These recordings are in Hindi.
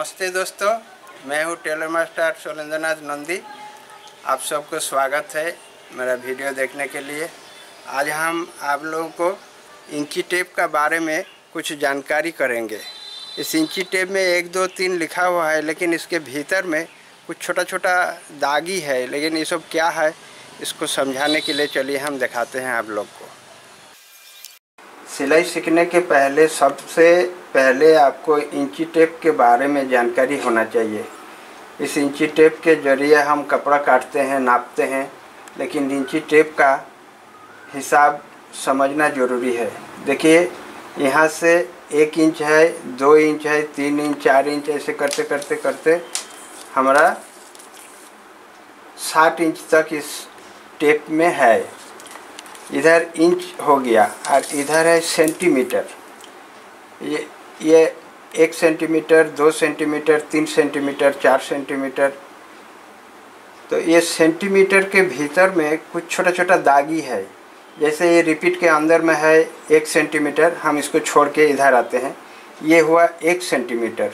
नमस्ते दोस्तों, मैं हूँ टेलर मास्टर शैलेंद्रनाथ नंदी। आप सबको स्वागत है मेरा वीडियो देखने के लिए। आज हम आप लोगों को इंची टेप का बारे में कुछ जानकारी करेंगे। इस इंची टेप में 1 2 3 लिखा हुआ है, लेकिन इसके भीतर में कुछ छोटा छोटा दागी है। लेकिन ये सब क्या है, इसको समझाने के लिए चलिए हम दिखाते हैं आप लोग को। सिलाई सीखने के पहले सबसे पहले आपको इंची टेप के बारे में जानकारी होना चाहिए। इस इंची टेप के जरिए हम कपड़ा काटते हैं, नापते हैं, लेकिन इंची टेप का हिसाब समझना ज़रूरी है। देखिए, यहाँ से 1 इंच है, 2 इंच है, 3 इंच, 4 इंच, ऐसे करते करते करते हमारा 60 इंच तक इस टेप में है। इधर इंच हो गया और इधर है सेंटीमीटर। ये 1 सेंटीमीटर, 2 सेंटीमीटर, 3 सेंटीमीटर, 4 सेंटीमीटर। तो ये सेंटीमीटर के भीतर में कुछ छोटा छोटा दागी है। जैसे ये रिपीट के अंदर में है 1 सेंटीमीटर, हम इसको छोड़ के इधर आते हैं, ये हुआ 1 सेंटीमीटर।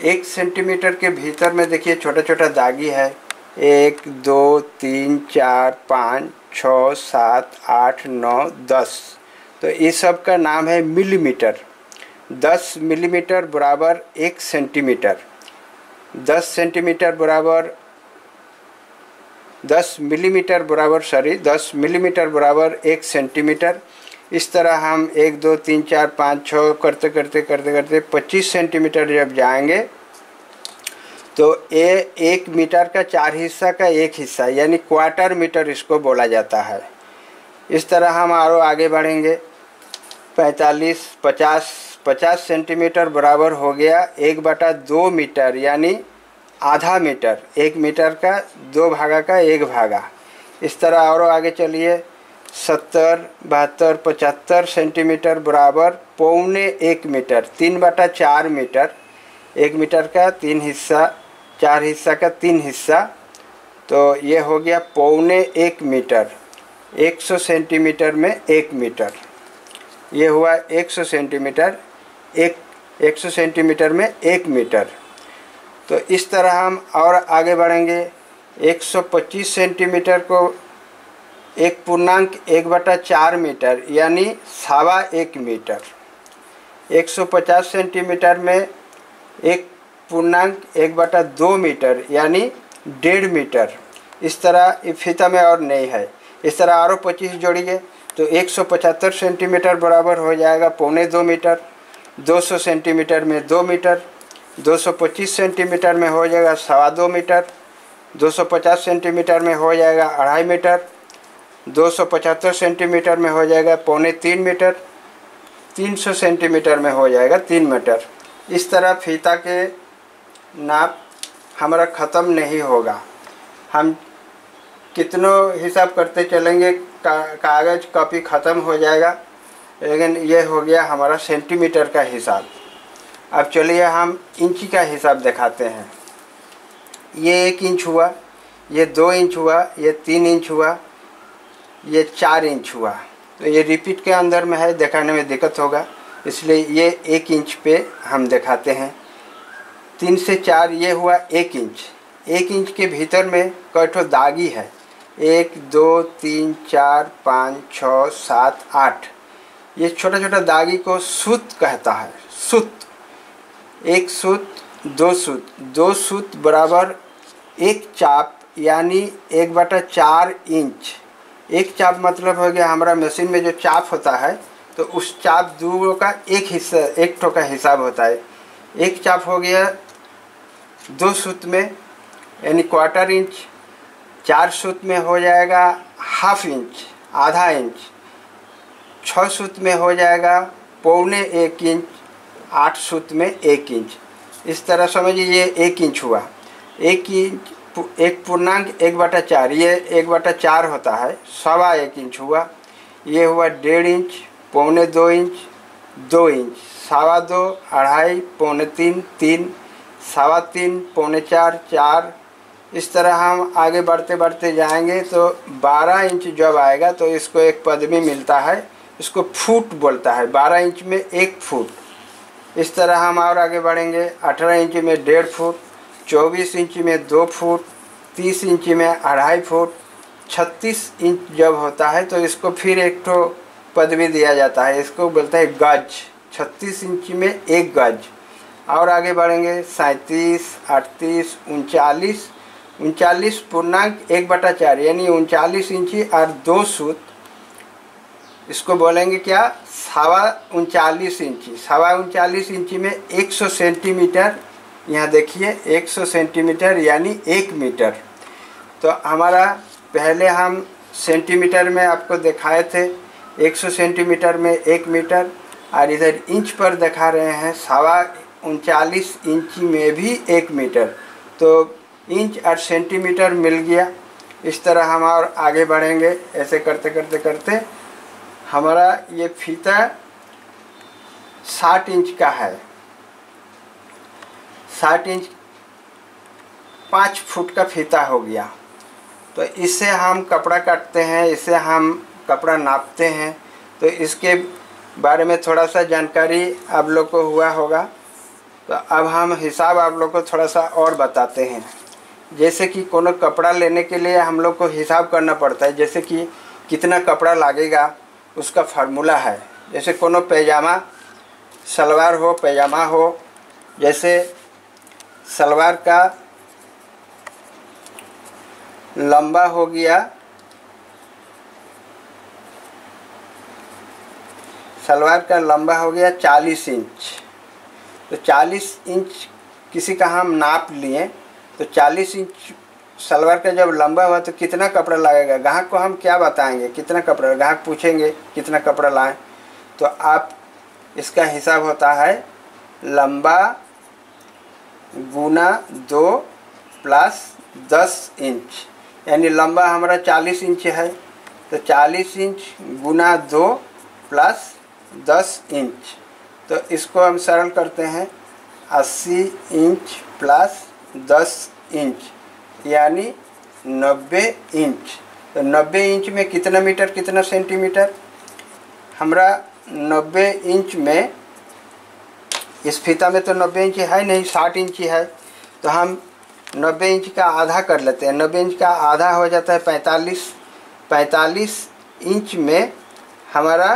1 सेंटीमीटर के भीतर में देखिए छोटा छोटा दागी है, 1 2 3 4 5 6 7 8 9 10। तो इस सब का नाम है मिलीमीटर। 10 मिलीमीटर बराबर 1 सेंटीमीटर, 10 सेंटीमीटर बराबर 10 मिलीमीटर बराबर 10 मिलीमीटर बराबर 1 सेंटीमीटर। इस तरह हम 1 2 3 4 5 6 करते करते करते करते 25 सेंटीमीटर जब जाएंगे तो ये 1 मीटर का 4 हिस्सा का 1 हिस्सा, यानी क्वार्टर मीटर इसको बोला जाता है। इस तरह हम और आगे बढ़ेंगे। 45 50 सेंटीमीटर बराबर हो गया 1/2 मीटर, यानी आधा मीटर। 1 मीटर का 2 भागा का 1 भागा। इस तरह और आगे चलिए। 70 72 75 सेंटीमीटर बराबर 1.25 मीटर, 3/4 मीटर। 1 मीटर का 3 हिस्सा, 4 हिस्सा का 3 हिस्सा, तो ये हो गया 1.25 मीटर। 100 सेंटीमीटर में 1 मीटर, ये हुआ 100 सेंटीमीटर। 100 सेंटीमीटर में 1 मीटर। तो इस तरह हम और आगे बढ़ेंगे। 125 सेंटीमीटर को 1.1/4 मीटर, यानी 1.25 मीटर। 150 सेंटीमीटर में 1.1/2 मीटर, यानी 1.5 मीटर। इस तरह ये फीता में और नहीं है। इस तरह और 25 जोड़िए तो 175 सेंटीमीटर बराबर हो जाएगा 2.25 मीटर। 200 सेंटीमीटर में 2 मीटर। 225 सेंटीमीटर में हो जाएगा 2.25 मीटर। 250 सेंटीमीटर में हो जाएगा 2.5 मीटर। 275 सेंटीमीटर में हो जाएगा 2.25 मीटर। 300 सेंटीमीटर में हो जाएगा 3 मीटर। इस तरह फीता के नाप हमारा ख़त्म नहीं होगा। हम कितनों हिसाब करते चलेंगे, कागज़ कॉपी ख़त्म हो जाएगा। लेकिन ये हो गया हमारा सेंटीमीटर का हिसाब। अब चलिए हम इंची का हिसाब दिखाते हैं। ये 1 इंच हुआ, ये 2 इंच हुआ, ये 3 इंच हुआ, ये 4 इंच हुआ। तो ये रिपीट के अंदर में है, दिखाने में दिक्कत होगा, इसलिए ये 1 इंच पे हम दिखाते हैं। 3 से 4 ये हुआ 1 इंच। 1 इंच के भीतर में कई ठो दागी है, 1 2 3 4 5 6 7 8। ये छोटा छोटा दागी को सूत कहता है। सूत, 1 सूत, 2 सूत। 2 सूत बराबर 1 चाप, यानी 1/4 इंच। 1 चाप मतलब हो गया हमारा मशीन में जो चाप होता है, तो उस चाप 2 का 1 हिस्सा, 1 ठो का हिसाब होता है। 1 चाप हो गया 2 सूत में, यानी क्वार्टर इंच। 4 सूत में हो जाएगा ½ इंच, आधा इंच। 6 सूत में हो जाएगा 1.25 इंच। 8 सूत में 1 इंच। इस तरह समझिए ये 1 इंच हुआ। 1 इंच 1.1/4, ये 1/4 होता है, 1.25 इंच हुआ। ये हुआ 1.5 इंच, 2.25 इंच, 2 इंच, 2.25, 2.5, 3.25, 3, 3.25, 4.25, 4। इस तरह हम आगे बढ़ते बढ़ते जाएंगे तो 12 इंच जब आएगा तो इसको एक पदवी मिलता है, इसको फुट बोलता है। 12 इंच में 1 फुट। इस तरह हम और आगे बढ़ेंगे। 18 इंच में 1.5 फुट, 24 इंच में 2 फुट, 30 इंच में 2.5 फुट, 36 इंच जब होता है तो इसको फिर एक तो पदवी दिया जाता है, इसको बोलते हैं गज। 36 इंच में 1 गज। और आगे बढ़ेंगे 37, 38, 39, 39.1/4 यानी 39 इंची और 2 सूत। इसको बोलेंगे क्या? 39.25 इंची। 39.25 इंची में 100 सेंटीमीटर। यहाँ देखिए 100 सेंटीमीटर यानी 1 मीटर। तो हमारा पहले हम सेंटीमीटर में आपको दिखाए थे, 100 सेंटीमीटर में 1 मीटर, और इधर इंच पर दिखा रहे हैं 39 इंची में भी 1 मीटर। तो इंच और सेंटीमीटर मिल गया। इस तरह हम और आगे बढ़ेंगे। ऐसे करते करते करते हमारा ये फीता 60 इंच का है। 60 इंच 5 फुट का फीता हो गया। तो इससे हम कपड़ा काटते हैं, इससे हम कपड़ा नापते हैं। तो इसके बारे में थोड़ा सा जानकारी आप लोग को हुआ होगा। तो अब हम हिसाब आप लोग को थोड़ा सा और बताते हैं। जैसे कि कोनो कपड़ा लेने के लिए हम लोग को हिसाब करना पड़ता है, जैसे कि कितना कपड़ा लगेगा उसका फार्मूला है। जैसे कोनो पैजामा, सलवार हो, पैजामा हो, जैसे सलवार का लंबा हो गया, सलवार का लंबा हो गया 40 इंच। तो 40 इंच किसी का हम नाप लिए, तो 40 इंच सलवार का जब लंबा हुआ तो कितना कपड़ा लगेगा? ग्राहक को हम क्या बताएंगे कितना कपड़ा? ग्राहक पूछेंगे कितना कपड़ा लाएं, तो आप इसका हिसाब होता है लंबा गुना 2 प्लस 10 इंच। यानी लंबा हमारा 40 इंच है, तो 40 इंच गुना 2 प्लस 10 इंच। तो इसको हम सरल करते हैं 80 इंच प्लस 10 इंच यानी 90 इंच। तो 90 इंच में कितना मीटर कितना सेंटीमीटर? हमारा 90 इंच में, इस फीता में तो 90 इंच है नहीं, 60 इंच है। तो हम 90 इंच का आधा कर लेते हैं। 90 इंच का आधा हो जाता है 45। 45 इंच में हमारा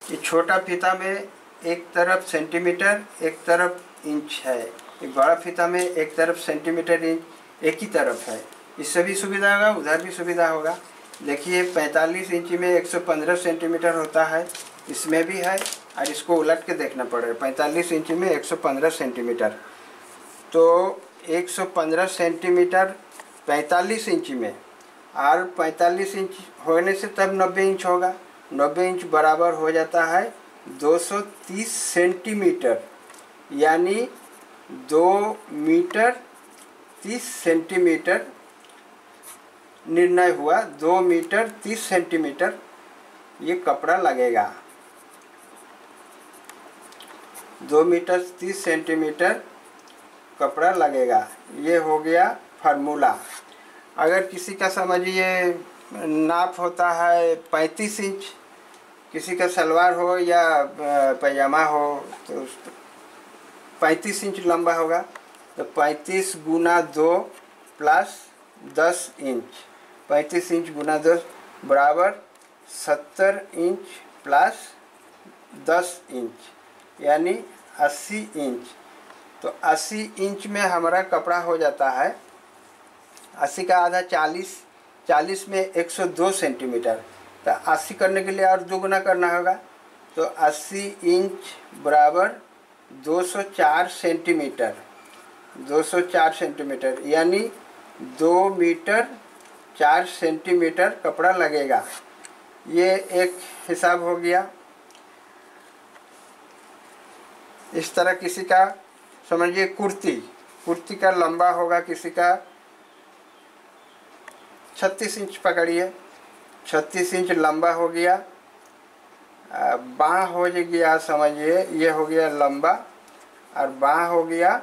ये छोटा फीता में एक तरफ सेंटीमीटर एक तरफ इंच है, एक बड़ा फीता में एक तरफ सेंटीमीटर इंच एक ही तरफ है। इससे भी सुविधा होगा, उधर भी सुविधा होगा। देखिए 45 इंच में 115 सेंटीमीटर होता है, इसमें भी है, और इसको उलट के देखना पड़ेगा। 45 इंच में 115 सेंटीमीटर, तो 115 सेंटीमीटर 45 इंच में, और 45 इंच होने से तब 90 इंच होगा। 90 इंच बराबर हो जाता है 230 सेंटीमीटर, यानी 2 मीटर 30 सेंटीमीटर निर्णय हुआ। 2 मीटर 30 सेंटीमीटर ये कपड़ा लगेगा। 2 मीटर 30 सेंटीमीटर कपड़ा लगेगा। ये हो गया फार्मूला। अगर किसी का समझिए नाप होता है 35 इंच, किसी का सलवार हो या पैजामा हो तो 35 इंच लंबा होगा। तो 35 गुना 2 प्लस 10 इंच, 35 इंच गुना 2 बराबर 70 इंच प्लस 10 इंच यानी 80 इंच। तो 80 इंच में हमारा कपड़ा हो जाता है। 80 का आधा 40, 40 में 102 सेंटीमीटर। तो 80 करने के लिए और 2 गुना करना होगा। तो 80 इंच बराबर 204 सेंटीमीटर, 204 सेंटीमीटर यानी 2 मीटर 4 सेंटीमीटर कपड़ा लगेगा। ये एक हिसाब हो गया। इस तरह किसी का समझिए कुर्ती का लंबा होगा, किसी का 36 इंच पकड़िए, 36 इंच लंबा हो गया। बाँह हो गया, समझिए ये हो गया लंबा, और बाँह हो गया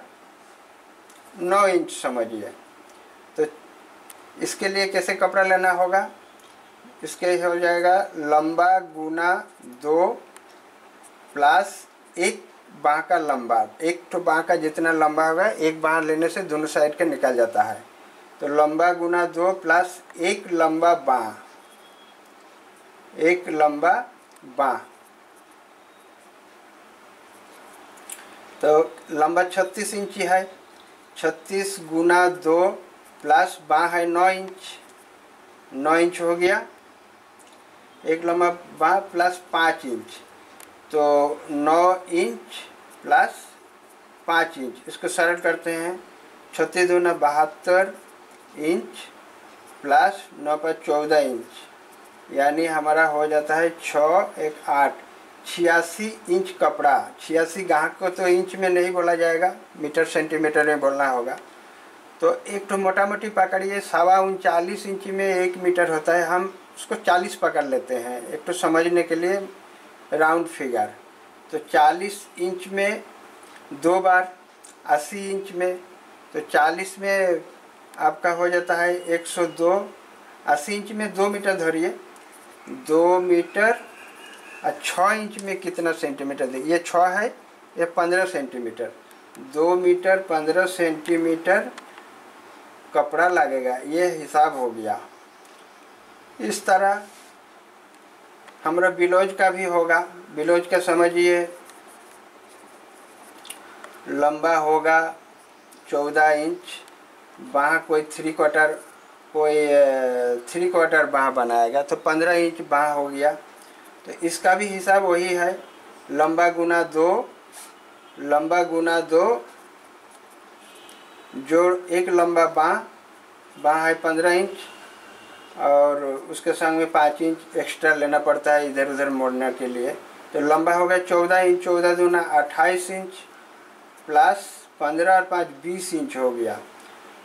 9 इंच समझिए। तो इसके लिए कैसे कपड़ा लेना होगा? इसके हो जाएगा लंबा गुना 2 प्लस एक बाँह का लंबा, एक तो बाँह का जितना लंबा होगा एक बाँह लेने से दोनों साइड का निकल जाता है, तो लंबा गुना 2 प्लस एक लंबा बाँह, एक लंबा बाँह, तो लंबा 36 इंची है। 36 गुना 2 प्लस बाँह है 9 इंच, 9 इंच हो गया। एक लंबा बाँह प्लस 5 इंच, तो 9 इंच प्लस 5 इंच, इसको सरल करते हैं। 36 दूना 72 इंच प्लस 9 पर 14 इंच, यानी हमारा हो जाता है 6 एक 8, 86 इंच कपड़ा। 86 गाहक को तो इंच में नहीं बोला जाएगा, मीटर सेंटीमीटर में बोलना होगा। तो एक तो मोटा मोटी पकड़िए, 39.39 इंची में 1 मीटर होता है, हम उसको 40 पकड़ लेते हैं एक तो समझने के लिए राउंड फिगर। तो 40 इंच में 2 बार 80 इंच में, तो 40 में आपका हो जाता है 102, 80 इंच में 2 मीटर धरिए, 2 मीटर 6 इंच में कितना सेंटीमीटर दे, ये 6 है, ये 15 सेंटीमीटर, 2 मीटर 15 सेंटीमीटर कपड़ा लगेगा, ये हिसाब हो गया। इस तरह हमारा ब्लाउज का भी होगा। ब्लाउज का समझिए, लंबा होगा 14 इंच, बाँह कोई 3/4, कोई 3/4 बाँह बनाएगा तो 15 इंच बाँह हो गया। तो इसका भी हिसाब वही है, लंबा गुना 2, लंबा गुना 2 जोड़ एक लंबा बाँह, बाँह है 15 इंच और उसके संग में 5 इंच एक्स्ट्रा लेना पड़ता है इधर उधर मोड़ने के लिए। तो लंबा हो गया 14 इंच, 14 दूना 28 इंच प्लस 15 और 5 20 इंच हो गया,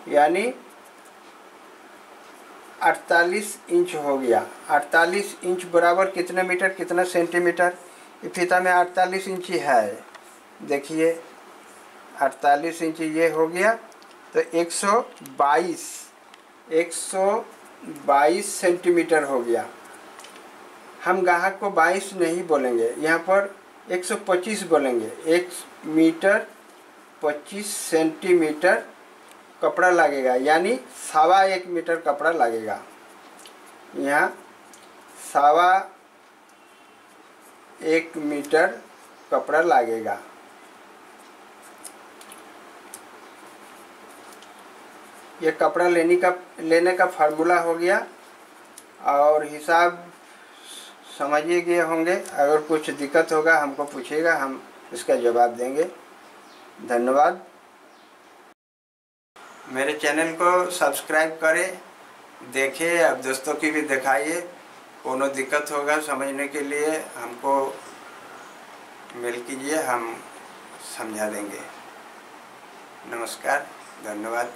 यानी 48 इंच हो गया। 48 इंच बराबर कितने मीटर, कितना सेंटीमीटर, फीता में 48 इंची है, देखिए 48 इंच ये हो गया, तो 122 सेंटीमीटर हो गया। हम गाहक को 22 नहीं बोलेंगे, यहाँ पर 125 बोलेंगे। 1 मीटर 25 सेंटीमीटर कपड़ा लगेगा, यानी 1.25 मीटर कपड़ा लगेगा। यहाँ 1.25 मीटर कपड़ा लगेगा। ये कपड़ा लेने का फार्मूला हो गया और हिसाब समझिए गए होंगे। अगर कुछ दिक्कत होगा हमको पूछिएगा, हम इसका जवाब देंगे। धन्यवाद। मेरे चैनल को सब्सक्राइब करें, देखें, अब दोस्तों की भी दिखाइए। कोनो दिक्कत होगा समझने के लिए हमको मेल कीजिए, हम समझा देंगे। नमस्कार, धन्यवाद।